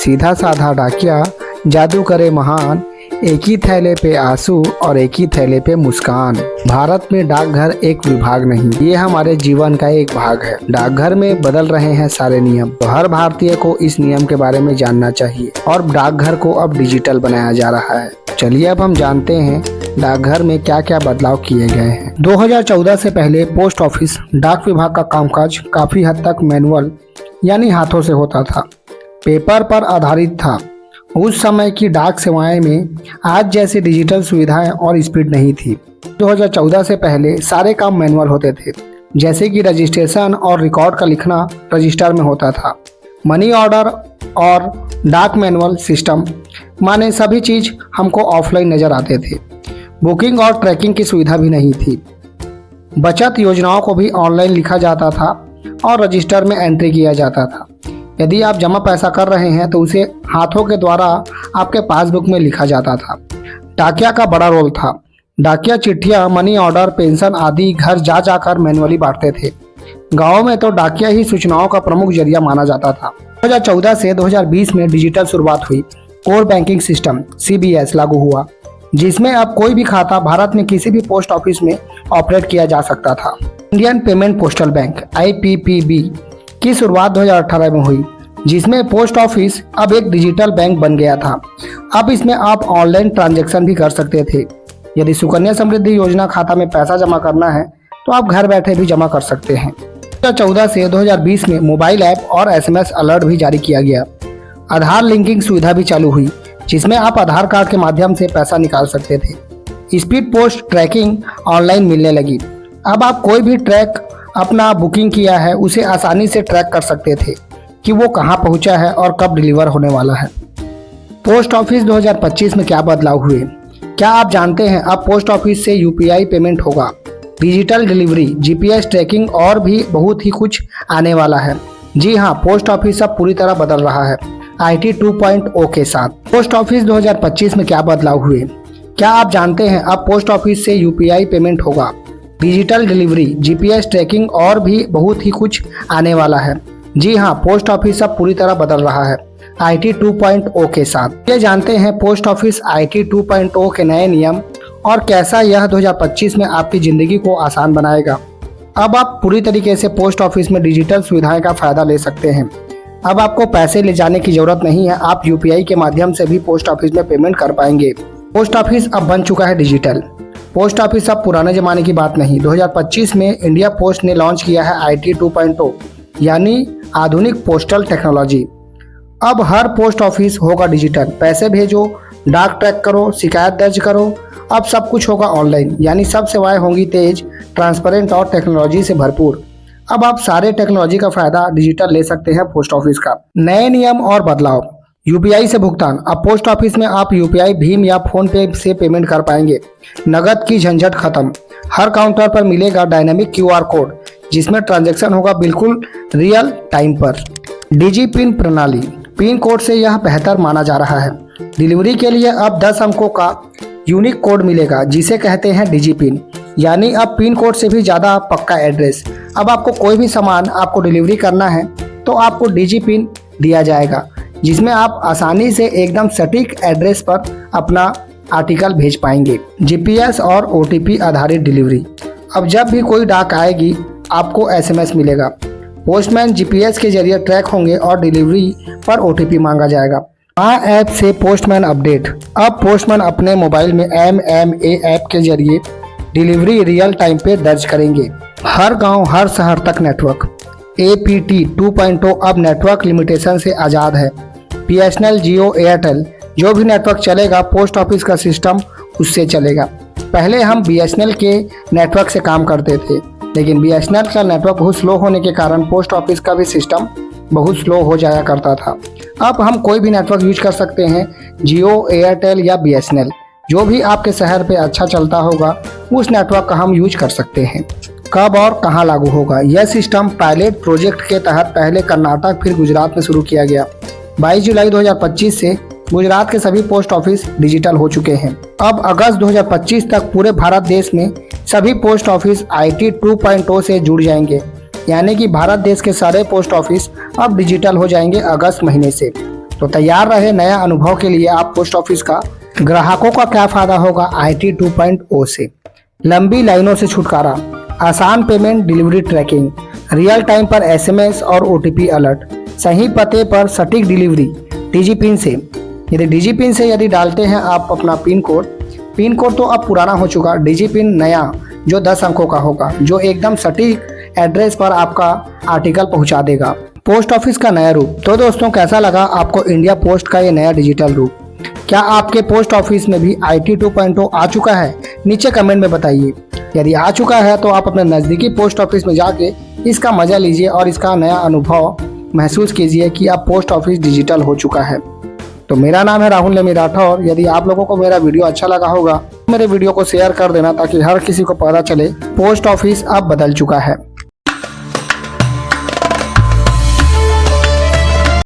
सीधा साधा डाकिया जादू करे महान, एक ही थैले पे आंसू और एक ही थैले पे मुस्कान। भारत में डाकघर एक विभाग नहीं, ये हमारे जीवन का एक भाग है। डाकघर में बदल रहे हैं सारे नियम, तो हर भारतीय को इस नियम के बारे में जानना चाहिए और डाकघर को अब डिजिटल बनाया जा रहा है। चलिए अब हम जानते हैं डाकघर में क्या क्या बदलाव किए गए हैं। 2014 से पहले पोस्ट ऑफिस डाक विभाग का कामकाज काफी हद तक मैनुअल यानी हाथों से होता था, पेपर पर आधारित था। उस समय की डाक सेवाएं में आज जैसी डिजिटल सुविधाएं और स्पीड नहीं थी। 2014 से पहले सारे काम मैनुअल होते थे, जैसे कि रजिस्ट्रेशन और रिकॉर्ड का लिखना रजिस्टर में होता था। मनी ऑर्डर और डाक मैनुअल सिस्टम माने सभी चीज हमको ऑफलाइन नजर आते थे। बुकिंग और ट्रैकिंग की सुविधा भी नहीं थी। बचत योजनाओं को भी ऑनलाइन लिखा जाता था और रजिस्टर में एंट्री किया जाता था। यदि आप जमा पैसा कर रहे हैं तो उसे हाथों के द्वारा आपके पासबुक में लिखा जाता था। डाकिया का बड़ा रोल था। डाकिया चिट्ठियां, मनी ऑर्डर, पेंशन आदि घर जा जाकर मैनुअली बांटते थे। गाँव में तो डाकिया ही सूचनाओं का प्रमुख जरिया माना जाता था। 2014 से 2020 में डिजिटल शुरुआत हुई। कोर बैंकिंग सिस्टम CBS लागू हुआ, जिसमें अब कोई भी खाता भारत में किसी भी पोस्ट ऑफिस में ऑपरेट किया जा सकता था। Indian payment postal bank IPPB की शुरुआत 2018 में हुई, जिसमें पोस्ट ऑफिस अब एक डिजिटल बैंक बन गया था। अब इसमें आप ऑनलाइन ट्रांजैक्शन भी कर सकते थे। यदि सुकन्या समृद्धि योजना खाता में पैसा जमा करना है तो आप घर बैठे भी जमा कर सकते हैं। 2014 से 2020 में मोबाइल ऐप और SMS अलर्ट भी जारी किया गया। आधार लिंकिंग सुविधा भी चालू हुई, जिसमें आप आधार कार्ड के माध्यम से पैसा निकाल सकते थे। स्पीड पोस्ट ट्रैकिंग ऑनलाइन मिलने लगी। अब आप कोई भी ट्रैक अपना बुकिंग किया है उसे आसानी से ट्रैक कर सकते थे कि वो कहां पहुंचा है और कब डिलीवर होने वाला है। पोस्ट ऑफिस 2025 में क्या बदलाव हुए? क्या आप जानते हैं अब पोस्ट ऑफिस से UPI पेमेंट होगा, डिजिटल डिलीवरी, GPS ट्रैकिंग और भी बहुत ही कुछ आने वाला है। जी हाँ, पोस्ट ऑफिस अब पूरी तरह बदल रहा है IT 2.0 के साथ। पोस्ट ऑफिस 2025 में क्या बदलाव हुए? क्या आप जानते हैं अब पोस्ट ऑफिस से UPI पेमेंट होगा, डिजिटल डिलीवरी, GPS ट्रैकिंग और भी बहुत ही कुछ आने वाला है। जी हाँ, पोस्ट ऑफिस अब पूरी तरह बदल रहा है IT 2.0 के साथ। ये जानते हैं पोस्ट ऑफिस IT 2.0 के नए नियम और कैसा यह 2025 में आपकी जिंदगी को आसान बनाएगा। अब आप पूरी तरीके से पोस्ट ऑफिस में डिजिटल सुविधाएं का फायदा ले सकते हैं। अब आपको पैसे ले जाने की जरूरत नहीं है, आप UPI के माध्यम से भी पोस्ट ऑफिस में पेमेंट कर पाएंगे। पोस्ट ऑफिस अब बन चुका है डिजिटल। पोस्ट ऑफिस अब पुराने जमाने की बात नहीं। 2025 में इंडिया पोस्ट ने लॉन्च किया है IT 2.0 यानी आधुनिक पोस्टल टेक्नोलॉजी। अब हर पोस्ट ऑफिस होगा डिजिटल। पैसे भेजो, डाक ट्रैक करो, शिकायत दर्ज करो, अब सब कुछ होगा ऑनलाइन, यानी सब सेवाएं होंगी तेज, ट्रांसपेरेंट और टेक्नोलॉजी से भरपूर। अब आप सारे टेक्नोलॉजी का फायदा डिजिटल ले सकते हैं पोस्ट ऑफिस का। नए नियम और बदलाव। UPI से भुगतान। अब पोस्ट ऑफिस में आप UPI, भीम या फोन पे से पेमेंट कर पाएंगे। नगद की झंझट खत्म। हर काउंटर पर मिलेगा डायनामिक QR कोड, जिसमें ट्रांजैक्शन होगा बिल्कुल रियल टाइम पर। डिजी पिन प्रणाली। पिन कोड से यह बेहतर माना जा रहा है। डिलीवरी के लिए अब 10 अंकों का यूनिक कोड मिलेगा, जिसे कहते हैं डिजी पिन, यानी अब पिन कोड से भी ज़्यादा पक्का एड्रेस। अब आपको कोई भी सामान आपको डिलीवरी करना है तो आपको डिजी पिन दिया जाएगा, जिसमें आप आसानी से एकदम सटीक एड्रेस पर अपना आर्टिकल भेज पाएंगे। GPS और OTP आधारित डिलीवरी। अब जब भी कोई डाक आएगी आपको SMS मिलेगा। पोस्टमैन GPS के जरिए ट्रैक होंगे और डिलीवरी पर OTP मांगा जाएगा। ऐप से पोस्टमैन अपडेट। अब पोस्टमैन अपने मोबाइल में MMA ऐप के जरिए डिलीवरी रियल टाइम पे दर्ज करेंगे। हर गांव हर शहर तक नेटवर्क। APT 2.0 अब नेटवर्क लिमिटेशन से आज़ाद है। BSNL, जियो, एयरटेल जो भी नेटवर्क चलेगा पोस्ट ऑफिस का सिस्टम उससे चलेगा। पहले हम BSNL के नेटवर्क से काम करते थे, लेकिन BSNL का नेटवर्क बहुत स्लो होने के कारण पोस्ट ऑफिस का भी सिस्टम बहुत स्लो हो जाया करता था। अब हम कोई भी नेटवर्क यूज कर सकते हैं, जियो, एयरटेल या BSNL, जो भी आपके शहर पे अच्छा चलता होगा उस नेटवर्क का हम यूज कर सकते हैं। कब और कहां लागू होगा? यह सिस्टम पायलट प्रोजेक्ट के तहत पहले कर्नाटक फिर गुजरात में शुरू किया गया। 22 जुलाई 2025 से गुजरात के सभी पोस्ट ऑफिस डिजिटल हो चुके हैं। अब अगस्त 2025 तक पूरे भारत देश में सभी पोस्ट ऑफिस IT 2.0 से जुड़ जाएंगे, यानी कि भारत देश के सारे पोस्ट ऑफिस अब डिजिटल हो जाएंगे अगस्त महीने से। तो तैयार रहे नए अनुभव के लिए आप पोस्ट ऑफिस का। ग्राहकों का क्या फायदा होगा IT 2.0 से? लंबी लाइनों से छुटकारा, आसान payment delivery tracking, real time पर SMS और OTP अलर्ट, सही पते पर सटीक डिलीवरी डिजिपिन से। यदि डिजिपिन से यदि डालते हैं आप अपना पिन कोड तो अब पुराना हो चुका, डिजिपिन नया जो 10 अंकों का होगा, जो एकदम सटीक एड्रेस पर आपका आर्टिकल पहुंचा देगा। पोस्ट ऑफिस का नया रूप। तो दोस्तों कैसा लगा आपको इंडिया पोस्ट का ये नया डिजिटल रूप? क्या आपके पोस्ट ऑफिस में भी IT 2.0 आ चुका है? नीचे कमेंट में बताइए। यदि आ चुका है तो आप अपने नज़दीकी पोस्ट ऑफिस में जाके इसका मजा लीजिए और इसका नया अनुभव महसूस कीजिए कि अब पोस्ट ऑफिस डिजिटल हो चुका है। तो मेरा नाम है राहुल नेमी राठौर। यदि आप लोगों को मेरा वीडियो अच्छा लगा होगा मेरे वीडियो को शेयर कर देना ताकि हर किसी को पता चले पोस्ट ऑफिस अब बदल चुका है।